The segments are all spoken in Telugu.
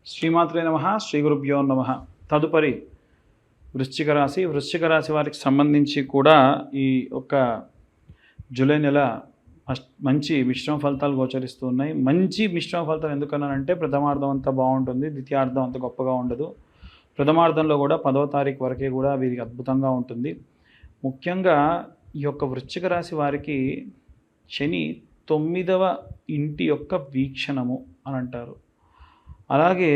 శ్రీమాత్రే నమః, శ్రీ గురుభ్యో నమః. తదుపరి వృశ్చిక రాశి వారికి సంబంధించి కూడా ఈ యొక్క జూలై నెల మంచి మిశ్రమ ఫలితాలు గోచరిస్తూ ఉన్నాయి. మంచి మిశ్రమ ఫలితాలు ఎందుకన్నానంటే ప్రథమార్థం అంతా బాగుంటుంది, ద్వితీయార్థం అంత గొప్పగా ఉండదు. ప్రథమార్థంలో కూడా 10వ తారీఖు వరకే కూడా వీరికి అద్భుతంగా ఉంటుంది. ముఖ్యంగా ఈ యొక్క వృశ్చిక రాశి వారికి శని 9వ ఇంటి యొక్క వీక్షణము అని అంటారు. అలాగే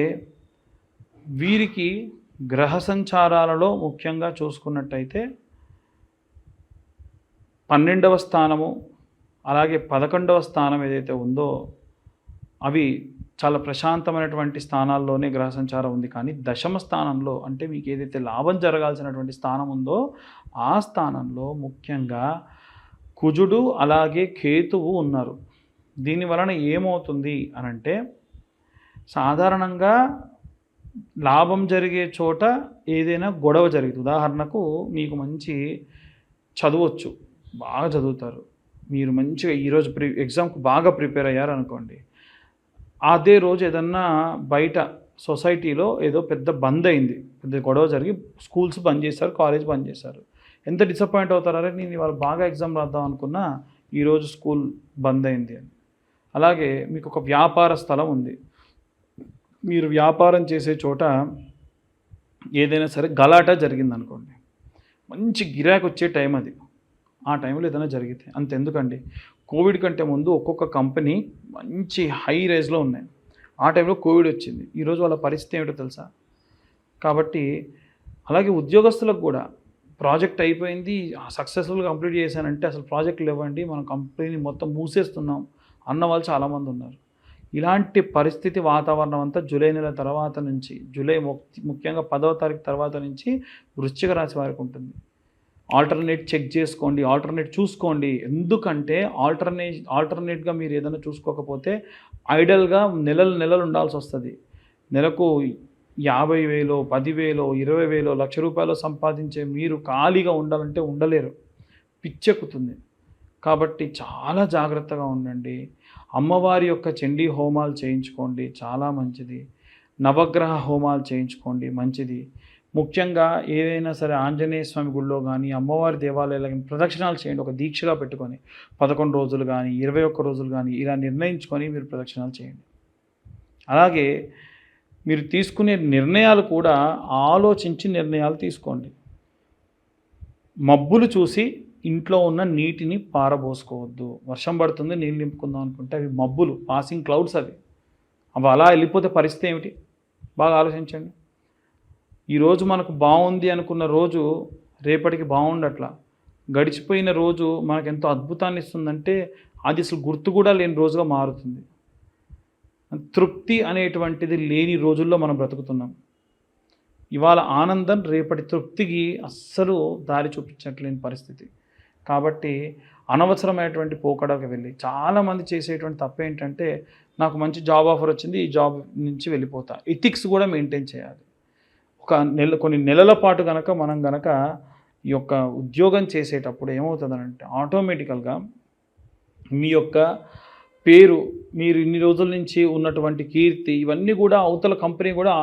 వీరికి గ్రహ సంచారాలలో ముఖ్యంగా చూసుకున్నట్టయితే 12వ స్థానము అలాగే 11వ స్థానం ఏదైతే ఉందో అవి చాలా ప్రశాంతమైనటువంటి స్థానాల్లోనే గ్రహ సంచారం ఉంది. కానీ దశమ స్థానంలో అంటే మీకు ఏదైతే లాభం జరగాల్సినటువంటి స్థానం ఉందో ఆ స్థానంలో ముఖ్యంగా కుజుడు అలాగే కేతువు ఉన్నారు. దీని వలన ఏమవుతుంది అనంటే సాధారణంగా లాభం జరిగే చోట ఏదైనా గొడవ జరుగుతుంది. ఉదాహరణకు మీకు మంచి చదవచ్చు, బాగా చదువుతారు, మీరు మంచిగా ఈరోజు ఎగ్జామ్కి బాగా ప్రిపేర్ అయ్యారు అనుకోండి. అదే రోజు ఏదన్నా బయట సొసైటీలో ఏదో పెద్ద బంద్ అయింది, పెద్ద గొడవ జరిగి స్కూల్స్ బంద్ చేశారు, కాలేజ్ బంద్ చేశారు. ఎంత డిసప్పాయింట్ అవుతారే, నేను ఇవాళ బాగా ఎగ్జామ్ రాద్దాం అనుకున్నా ఈరోజు స్కూల్ బంద్ అయింది అని. అలాగే మీకు ఒక వ్యాపార స్థలం ఉంది, మీరు వ్యాపారం చేసే చోట ఏదైనా సరే గలాటా జరిగిందనుకోండి, మంచి గిరాకీ వచ్చే టైం అది. ఆ టైంలో ఏదైనా జరిగితే అంతెందుకండి, కోవిడ్ కంటే ముందు ఒక్కొక్క కంపెనీ మంచి హై రేంజ్లో ఉన్నాయి. ఆ టైంలో కోవిడ్ వచ్చింది. ఈరోజు వాళ్ళ పరిస్థితి ఏమిటో తెలుసా? కాబట్టి అలాగే ఉద్యోగస్తులకు కూడా ప్రాజెక్ట్ అయిపోయింది, సక్సెస్ఫుల్గా కంప్లీట్ చేశానంటే అసలు ప్రాజెక్టులు ఇవ్వండి, మనం కంపెనీని మొత్తం మూసేస్తున్నాం అన్న వాళ్ళు చాలామంది ఉన్నారు. ఇలాంటి పరిస్థితి వాతావరణం అంతా జూలై నెల తర్వాత నుంచి, ముఖ్యంగా 10వ తారీఖు తర్వాత నుంచి వృశ్చిక రాశి వారికి ఉంటుంది. ఆల్టర్నేట్ చెక్ చేసుకోండి, ఆల్టర్నేట్ చూసుకోండి. ఎందుకంటే ఆల్టర్నేట్గా మీరు ఏదైనా చూసుకోకపోతే ఐడల్గా నెలలు ఉండాల్సి వస్తుంది. నెలకు 50,000, 10,000, 20,000, ₹1,00,000 సంపాదించే మీరు ఖాళీగా ఉండాలంటే ఉండలేరు, పిచ్చెక్కుతుంది. కాబట్టి చాలా జాగ్రత్తగా ఉండండి. అమ్మవారి యొక్క చండీ హోమాలు చేయించుకోండి, చాలా మంచిది. నవగ్రహ హోమాలు చేయించుకోండి, మంచిది. ముఖ్యంగా ఏదైనా సరే ఆంజనేయ స్వామి గుళ్ళో కానీ అమ్మవారి దేవాలయాలు కానీ ప్రదక్షిణాలు చేయండి, ఒక దీక్షగా పెట్టుకొని 11 రోజులు కానీ 21 రోజులు కానీ ఇలా నిర్ణయించుకొని మీరు ప్రదక్షిణాలు చేయండి. అలాగే మీరు తీసుకునే నిర్ణయాలు కూడా ఆలోచించి నిర్ణయాలు తీసుకోండి. మబ్బులు చూసి ఇంట్లో ఉన్న నీటిని పారబోసుకోవద్దు. వర్షం పడుతుంది నీళ్ళు నింపుకుందాం అనుకుంటే అవి మబ్బులు, పాసింగ్ క్లౌడ్స్. అవి అలా వెళ్ళిపోతే పరిస్థితి ఏమిటి? బాగా ఆలోచించండి. ఈరోజు మనకు బాగుంది అనుకున్న రోజు రేపటికి బాగుండట్లా. గడిచిపోయిన రోజు మనకు ఎంతో అద్భుతాన్ని ఇస్తుందంటే అది అసలు గుర్తు కూడా లేని రోజుగా మారుతుంది. తృప్తి అనేటువంటిది లేని రోజుల్లో మనం బ్రతుకుతున్నాం. ఇవాళ ఆనందం రేపటి తృప్తికి అస్సలు దారి చూపించట్లేని పరిస్థితి. కాబట్టి అనవసరమైనటువంటి పోకడకు వెళ్ళి చాలామంది చేసేటువంటి తప్పు ఏంటంటే, నాకు మంచి జాబ్ ఆఫర్ వచ్చింది, ఈ జాబ్ నుంచి వెళ్ళిపోతా. ఎథిక్స్ కూడా మెయింటైన్ చేయాలి. కొన్ని నెలల పాటు మనం గనక ఈ యొక్క ఉద్యోగం చేసేటప్పుడు ఏమవుతుందనంటే ఆటోమేటికల్గా మీ యొక్క పేరు, మీరు ఇన్ని రోజుల నుంచి ఉన్నటువంటి కీర్తి, ఇవన్నీ కూడా అవతల కంపెనీ కూడా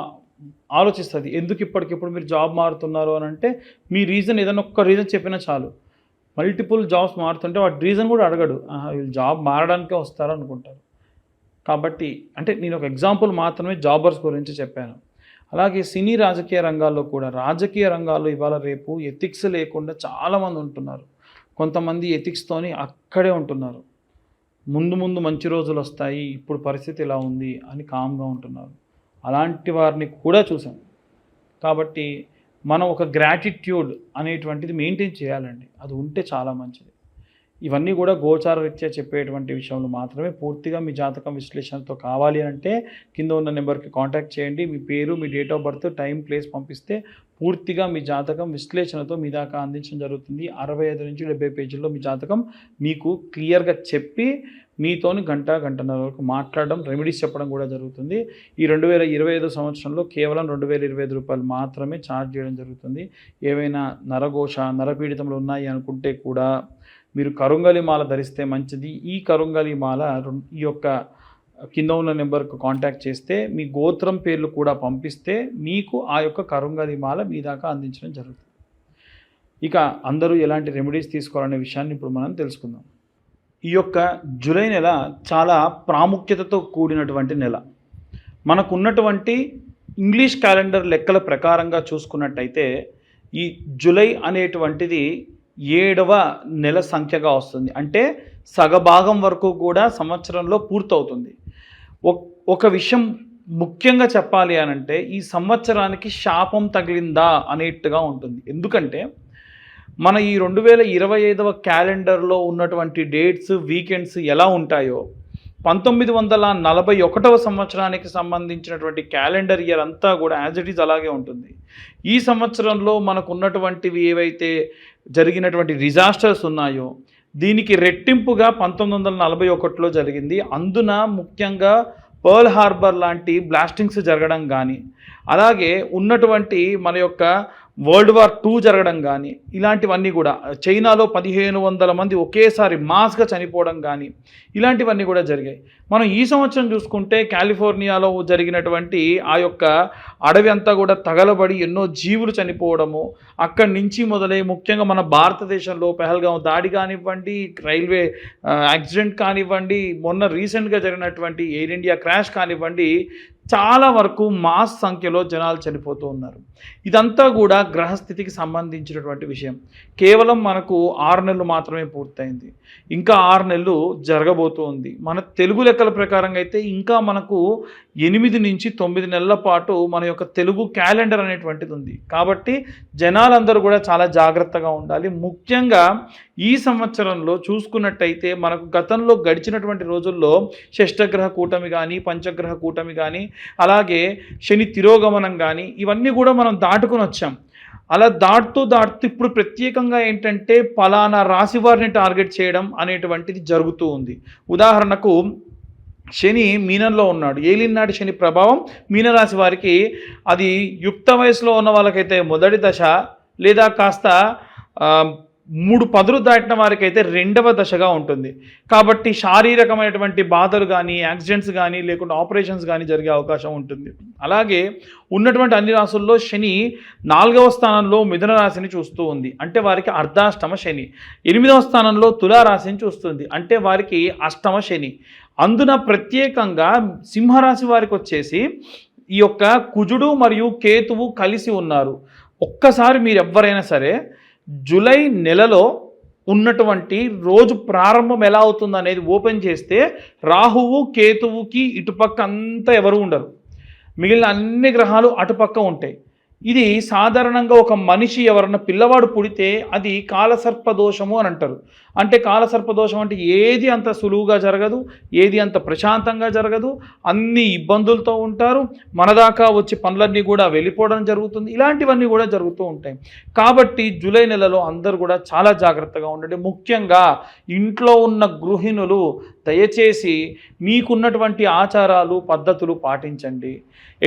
ఆలోచిస్తుంది. ఎందుకు ఇప్పటికిప్పుడు మీరు జాబ్ మారుతున్నారు అని అంటే మీ రీజన్ ఏదైనా ఒక్క రీజన్ చెప్పినా చాలు. మల్టిపుల్ జాబ్స్ మారుతుంటే వాటి రీజన్ కూడా అడగడు, వీళ్ళు జాబ్ మారడానికే వస్తారు అనుకుంటారు. కాబట్టి అంటే నేను ఒక ఎగ్జాంపుల్ మాత్రమే జాబర్స్ గురించి చెప్పాను. అలాగే సినీ రాజకీయ రంగాల్లో కూడా, రాజకీయ రంగాల్లో ఇవాళ రేపు ఎథిక్స్ లేకుండా చాలామంది ఉంటున్నారు. కొంతమంది ఎథిక్స్తోని అక్కడే ఉంటున్నారు. ముందు మంచి రోజులు వస్తాయి, ఇప్పుడు పరిస్థితి ఇలా ఉంది అని కామ్గా ఉంటున్నారు. అలాంటి వారిని కూడా చూసాం. కాబట్టి మనం ఒక గ్రాటిట్యూడ్ అనేటువంటిది మెయింటైన్ చేయాలండి. అది ఉంటే చాలా మంచిది. ఇవన్నీ కూడా గోచార రీత్యా చెప్పేటువంటి విషయంలో మాత్రమే. పూర్తిగా మీ జాతకం విశ్లేషణతో కావాలి అంటే కింద ఉన్న నెంబర్కి కాంటాక్ట్ చేయండి. మీ పేరు, మీ date of birth, time, place పంపిస్తే పూర్తిగా మీ జాతకం విశ్లేషణతో మీ దాకా అందించడం జరుగుతుంది. 65 నుంచి 70 పేజీల్లో మీ జాతకం మీకు క్లియర్గా చెప్పి మీతోని గంటన్నర వరకు మాట్లాడడం, రెమెడీస్ చెప్పడం కూడా జరుగుతుంది. ఈ 2025 సంవత్సరంలో కేవలం ₹2,025 మాత్రమే ఛార్జ్ చేయడం జరుగుతుంది. ఏవైనా నరపీడితములు ఉన్నాయి అనుకుంటే కూడా మీరు కరుంగలి మాల ధరిస్తే మంచిది. ఈ కరుంగలి మాల ఈ యొక్క కింద ఉన్న నెంబర్కు కాంటాక్ట్ చేస్తే మీ గోత్రం పేర్లు కూడా పంపిస్తే మీకు ఆ యొక్క కరుంగలి మాల మీ దాకా అందించడం జరుగుతుంది. ఇక అందరూ ఎలాంటి రెమెడీస్ తీసుకోవాలనే విషయాన్ని ఇప్పుడు మనం తెలుసుకుందాం. ఈ యొక్క జూలై నెల చాలా ప్రాముఖ్యతతో కూడినటువంటి నెల. మనకున్నటువంటి ఇంగ్లీష్ క్యాలెండర్ లెక్కల ప్రకారంగా చూసుకున్నట్టయితే ఈ జూలై అనేటువంటిది 7వ నెల సంఖ్యగా వస్తుంది. అంటే సగభాగం వరకు కూడా సంవత్సరంలో పూర్తవుతుంది. ఒక విషయం ముఖ్యంగా చెప్పాలి అనంటే ఈ సంవత్సరానికి శాపం తగిలిందా అనేట్టుగా ఉంటుంది. ఎందుకంటే మన ఈ 2025వ క్యాలెండర్లో ఉన్నటువంటి డేట్స్ వీకెండ్స్ ఎలా ఉంటాయో 1941వ సంవత్సరానికి సంబంధించినటువంటి క్యాలెండర్ ఇయర్ అంతా కూడా యాజ్ ఇట్ ఈజ్ అలాగే ఉంటుంది. ఈ సంవత్సరంలో మనకు ఉన్నటువంటివి ఏవైతే జరిగినటువంటి డిజాస్టర్స్ ఉన్నాయో దీనికి రెట్టింపుగా 1941లో జరిగింది. అందున ముఖ్యంగా పర్ల్ హార్బర్ లాంటి బ్లాస్టింగ్స్ జరగడం కానీ, అలాగే ఉన్నటువంటి మన యొక్క వరల్డ్ వార్ 2 జరగడం కానీ, ఇలాంటివన్నీ కూడా చైనాలో 1500 మంది ఒకేసారి మాస్గా చనిపోవడం కానీ ఇలాంటివన్నీ కూడా జరిగాయి. మనం ఈ సంవత్సరం చూసుకుంటే కాలిఫోర్నియాలో జరిగినటువంటి ఆ యొక్క అడవి అంతా కూడా తగలబడి ఎన్నో జీవులు చనిపోవడము, అక్కడి నుంచి మొదలై ముఖ్యంగా మన భారతదేశంలో పెహల్గాం దాడి కానివ్వండి, రైల్వే యాక్సిడెంట్ కానివ్వండి, మొన్న రీసెంట్గా జరిగినటువంటి ఎయిర్ ఇండియా క్రాష్ కానివ్వండి, చాలా వరకు మాస్ సంఖ్యలో జనాలు చనిపోతూ ఉన్నారు. ఇదంతా కూడా గ్రహస్థితికి సంబంధించినటువంటి విషయం. కేవలం మనకు 6 నెలలు మాత్రమే పూర్తయింది, ఇంకా 6 నెలలు జరగబోతూ ఉంది. మన తెలుగు లెక్కల ప్రకారంగా అయితే ఇంకా మనకు 8 నుంచి 9 నెలల పాటు మన యొక్క తెలుగు క్యాలెండర్ అనేటువంటిది ఉంది. కాబట్టి జనాలందరూ కూడా చాలా జాగ్రత్తగా ఉండాలి. ముఖ్యంగా ఈ సంవత్సరంలో చూసుకున్నట్టయితే మనకు గతంలో గడిచినటువంటి రోజుల్లో షష్టగ్రహ కూటమి కానీ, పంచగ్రహ కూటమి కానీ, అలాగే శని తిరోగమనం కానీ ఇవన్నీ కూడా మనం దాటుకుని వచ్చాం. అలా దాటుతూ ఇప్పుడు ప్రత్యేకంగా ఏంటంటే పలానా రాశి వారిని టార్గెట్ చేయడం అనేటువంటిది జరుగుతూ ఉంది. ఉదాహరణకు శని మీనంలో ఉన్నాడు, ఏలినాటి శని ప్రభావం మీనరాశి వారికి అది యుక్త వయసులో ఉన్న వాళ్ళకైతే మొదటి దశ, లేదా కాస్త 3 పదులు దాటిన వారికి అయితే 2వ దశగా ఉంటుంది. కాబట్టి శారీరకమైనటువంటి బాధలు కానీ, యాక్సిడెంట్స్ కానీ, లేకుంటే ఆపరేషన్స్ కానీ జరిగే అవకాశం ఉంటుంది. అలాగే ఉన్నటువంటి అన్ని రాశుల్లో శని 4వ స్థానంలో మిథున రాశిని చూస్తూ ఉంది, అంటే వారికి అర్ధాష్టమ శని. 8వ స్థానంలో తులారాశిని చూస్తుంది, అంటే వారికి అష్టమ శని. అందున ప్రత్యేకంగా సింహరాశి వారికి వచ్చేసి ఈ యొక్క కుజుడు మరియు కేతువు కలిసి ఉన్నారు. ఒక్కసారి మీరు ఎవరైనా సరే జూలై నెలలో ఉన్నటువంటి రోజు ప్రారంభం ఎలా అవుతుంది అనేది ఓపెన్ చేస్తే రాహువు కేతువుకి ఇటుపక్క అంతా ఎవరు ఉండరు, మిగిలిన అన్ని గ్రహాలు అటుపక్క ఉంటాయి. ఇది సాధారణంగా ఒక మనిషి ఎవరన్నా పిల్లవాడు పుడితే అది కాలసర్పదోషము అని అంటారు. అంటే కాలసర్పదోషం అంటే ఏది అంత సులువుగా జరగదు, ఏది అంత ప్రశాంతంగా జరగదు, అన్ని ఇబ్బందులతో ఉంటారు, మనదాకా వచ్చి పనులన్నీ కూడా వెళ్ళిపోవడం జరుగుతుంది, ఇలాంటివన్నీ కూడా జరుగుతూ ఉంటాయి. కాబట్టి జూలై నెలలో అందరూ కూడా చాలా జాగ్రత్తగా ఉండండి. ముఖ్యంగా ఇంట్లో ఉన్న గృహిణులు దయచేసి మీకున్నటువంటి ఆచారాలు పద్ధతులు పాటించండి.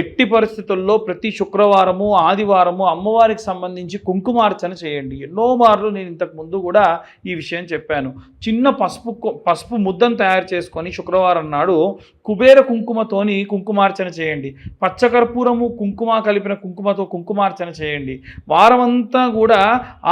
ఎట్టి పరిస్థితుల్లో ప్రతి శుక్రవారము ఆదివారము అమ్మవారికి సంబంధించి కుంకుమార్చన చేయండి. ఎన్నో మార్లు నేను ఇంతకు ముందు కూడా ఈ విషయం చెప్పాను. చిన్న పసుపు ముద్దను తయారు చేసుకొని శుక్రవారం నాడు కుబేర కుంకుమతోని కుంకుమార్చన చేయండి. పచ్చకర్పూరము కుంకుమ కలిపిన కుంకుమతో కుంకుమార్చన చేయండి. వారమంతా కూడా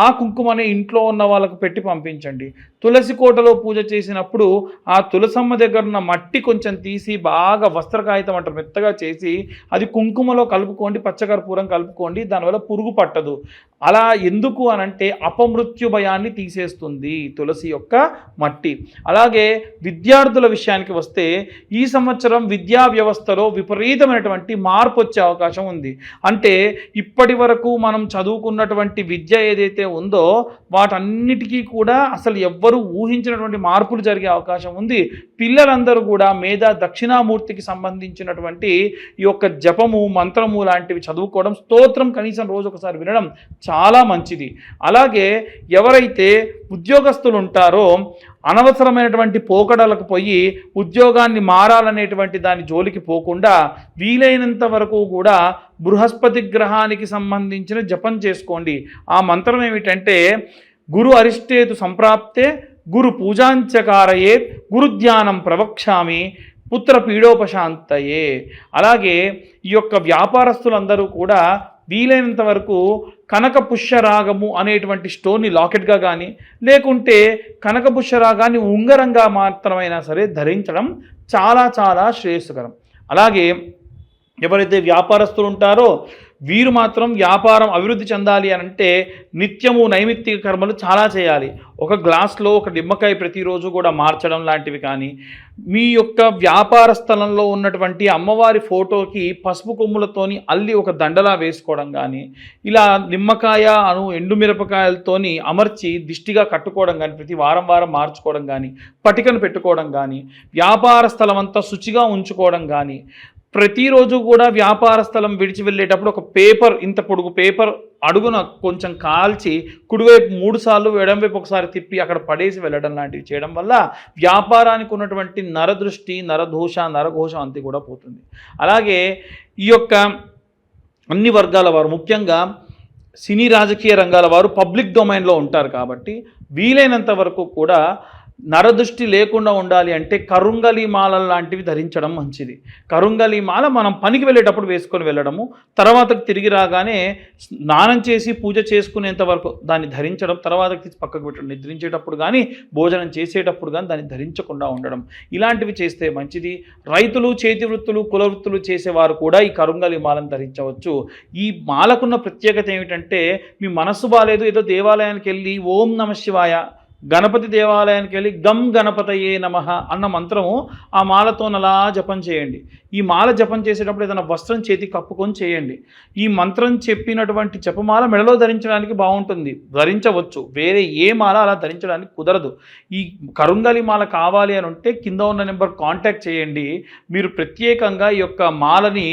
ఆ కుంకుమని ఇంట్లో ఉన్న వాళ్ళకు పెట్టి పంపించండి. తులసి కోటలో పూజ చేసినప్పుడు ఆ తులసమ్మ దగ్గర ఉన్న మట్టి కొంచెం తీసి బాగా వస్త్రకాగితం అంటారు మెత్తగా చేసి అది కుంకుమలో కలుపుకోండి, పచ్చకర్పూరం కలుపుకోండి, దానివల్ల పురుగు పట్టదు. అలా ఎందుకు అనంటే అపమృత్యు భయాన్ని తీసేస్తుంది తులసి యొక్క మట్టి. అలాగే విద్యార్థుల విషయానికి వస్తే ఈ సంవత్సరం విద్యా వ్యవస్థలో విపరీతమైనటువంటి మార్పు వచ్చే అవకాశం ఉంది. అంటే ఇప్పటి వరకు మనం చదువుకున్నటువంటి విద్య ఏదైతే ఉందో వాటన్నిటికీ కూడా అసలు ఎవ్వరూ ఊహించినటువంటి మార్పులు జరిగే అవకాశం ఉంది. పిల్లలందరూ కూడా మేధా దక్షిణామూర్తికి సంబంధించినటువంటి ఈ యొక్క జపము మంత్రము లాంటివి చదువుకోవడం, స్తోత్రం కనీసం రోజు ఒకసారి వినడం చాలా మంచిది. అలాగే ఎవరైతే ఉద్యోగస్తులు ఉంటారో అనవసరమైనటువంటి పోకడలకు పోయి ఉద్యోగాన్ని మారాలనేటువంటి దాని జోలికి పోకుండా వీలైనంత వరకు కూడా బృహస్పతి గ్రహానికి సంబంధించిన జపం చేసుకోండి. ఆ మంత్రం ఏమిటంటే గురు అరిష్టేతు సంప్రాప్తే గురు పూజాంచకారయే గురు ధ్యానం ప్రవక్ష్యామి పుత్ర పీడోపశాంతయే. అలాగే ఈ యొక్క వ్యాపారస్తులందరూ కూడా వీలైనంత వరకు కనక పుష్యరాగము అనేటువంటి స్టోన్ని లాకెట్గా కానీ లేకుంటే కనక పుష్యరాగాన్ని ఉంగరంగా మాత్రమైనా సరే ధరించడం చాలా చాలా శ్రేయస్కరం. అలాగే ఎవరైతే వ్యాపారస్తులు ఉంటారో వీరు మాత్రం వ్యాపారం అభివృద్ధి చెందాలి అని అంటే నిత్యము నైమిత్తిక కర్మలు చాలా చేయాలి. ఒక గ్లాస్లో ఒక నిమ్మకాయ ప్రతిరోజు కూడా మార్చడం లాంటివి కానీ, మీ యొక్క వ్యాపార స్థలంలో ఉన్నటువంటి అమ్మవారి ఫోటోకి పసుపు కొమ్ములతోని అల్లి ఒక దండలా వేసుకోవడం కానీ, ఇలా నిమ్మకాయ ఎండుమిరపకాయలతోని అమర్చి దిష్టిగా కట్టుకోవడం కానీ, ప్రతి వారం వారం మార్చుకోవడం కానీ, పటికను పెట్టుకోవడం కానీ, వ్యాపార స్థలం అంతా శుచిగా ఉంచుకోవడం కానీ, ప్రతిరోజు కూడా వ్యాపార స్థలం విడిచి వెళ్ళేటప్పుడు ఒక పేపర్, ఇంత పొడుగు పేపర్ అడుగున కొంచెం కాల్చి కుడివైపు 3 సార్లు ఎడంవైపు ఒకసారి తిప్పి అక్కడ పడేసి వెళ్ళడం లాంటివి చేయడం వల్ల వ్యాపారానికి ఉన్నటువంటి నరదృష్టి, నరదోష, నరఘోషం అంతా కూడా పోతుంది. అలాగే ఈ యొక్క అన్ని వర్గాల వారు, ముఖ్యంగా సినీ రాజకీయ రంగాల వారు పబ్లిక్ డొమైన్లో ఉంటారు కాబట్టి వీలైనంత వరకు కూడా నరదృష్టి లేకుండా ఉండాలి అంటే కరుంగలి మాల లాంటివి ధరించడం మంచిది. కరుంగలి మాల మనం పనికి వెళ్ళేటప్పుడు వేసుకొని వెళ్ళడము, తర్వాత తిరిగి రాగానే స్నానం చేసి పూజ చేసుకునేంత వరకు దాన్ని ధరించడం, తర్వాత తీసి పక్కకు పెట్టడం, నిద్రించేటప్పుడు కానీ భోజనం చేసేటప్పుడు కానీ దాన్ని ధరించకుండా ఉండడం, ఇలాంటివి చేస్తే మంచిది. రైతులు, చేతి వృత్తులు, కుల వృత్తులు చేసేవారు కూడా ఈ కరుంగలి మాలను ధరించవచ్చు. ఈ మాలకున్న ప్రత్యేకత ఏమిటంటే మీ మనస్సు బాలేదు, ఏదో దేవాలయానికి వెళ్ళి ఓం నమ శివాయ, గణపతి దేవాలయానికి వెళ్ళి గం గణపతయే నమః అన్న మంత్రము ఆ మాలతో అలా జపం చేయండి. ఈ మాల జపం చేసేటప్పుడు ఏదైనా వస్త్రం చేతి కప్పుకొని చేయండి. ఈ మంత్రం చెప్పినటువంటి జపమాల మెడలో ధరించడానికి బాగుంటుంది, ధరించవచ్చు. వేరే ఏ మాల అలా ధరించడానికి కుదరదు. ఈ కరుంగలి మాల కావాలి అని ఉంటే కింద ఉన్న నెంబర్ కాంటాక్ట్ చేయండి. మీరు ప్రత్యేకంగా ఈ యొక్క మాలని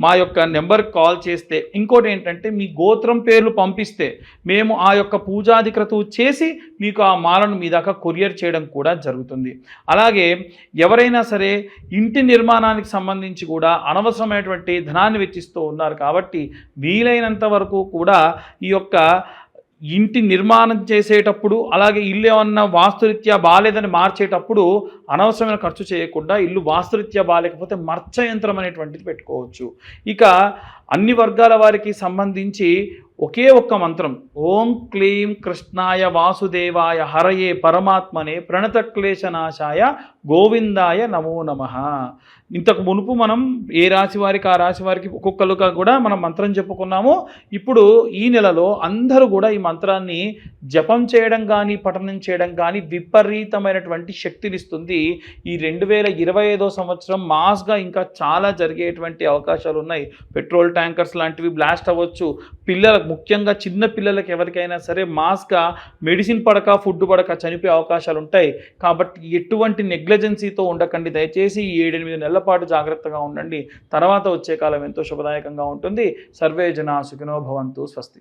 మా యొక్క నెంబర్కి కాల్ చేస్తే, ఇంకోటి ఏంటంటే మీ గోత్రం పేర్లు పంపిస్తే మేము ఆ యొక్క పూజాది క్రతువు చేసి మీకు ఆ మాలను మీ దాకా కొరియర్ చేయడం కూడా జరుగుతుంది. అలాగే ఎవరైనా సరే ఇంటి నిర్మాణానికి సంబంధించి కూడా అనవసరమైనటువంటి ధనాన్ని వెచ్చిస్తూ ఉన్నారు కాబట్టి వీలైనంత వరకు కూడా ఈ యొక్క ఇంటి నిర్మాణం చేసేటప్పుడు, అలాగే ఇల్లు ఏమన్నా వాస్తురీత్యా బాగాలేదని మార్చేటప్పుడు అనవసరమైన ఖర్చు చేయకుండా ఇల్లు వాస్తురీత్యా బాగాలేకపోతే మర్చ యంత్రం అనేటువంటిది పెట్టుకోవచ్చు. ఇక అన్ని వర్గాల వారికి సంబంధించి ఒకే ఒక్క మంత్రం, ఓం క్లీం కృష్ణాయ వాసుదేవాయ హరయే పరమాత్మనే ప్రణతక్లేశనాశాయ గోవిందాయ నమో నమః. ఇంతకు మునుపు మనం ఏ రాశి వారికి ఆ రాశి వారికి ఒక్కొక్కరుగా కూడా మనం మంత్రం చెప్పుకున్నాము. ఇప్పుడు ఈ నెలలో అందరూ కూడా ఈ మంత్రాన్ని జపం చేయడం కానీ పఠనం చేయడం కానీ విపరీతమైనటువంటి శక్తినిస్తుంది. ఈ 2025వ సంవత్సరం మాస్గా ఇంకా చాలా జరిగేటువంటి అవకాశాలు ఉన్నాయి. పెట్రోల్ ట్యాంకర్స్ లాంటివి బ్లాస్ట్ అవ్వచ్చు. పిల్లలకు, ముఖ్యంగా చిన్న పిల్లలకి ఎవరికైనా సరే మాస్గా మెడిసిన్ పడక ఫుడ్ పడక చనిపోయే అవకాశాలు ఉంటాయి. కాబట్టి ఎటువంటి నెగ్లిజెన్సీతో ఉండకండి. దయచేసి 7-8 నెలల పాటు జాగ్రత్తగా ఉండండి. తర్వాత వచ్చే కాలం ఎంతో శుభదాయకంగా ఉంటుంది. సర్వే జనా సుఖినో భవంతు. స్వస్తి.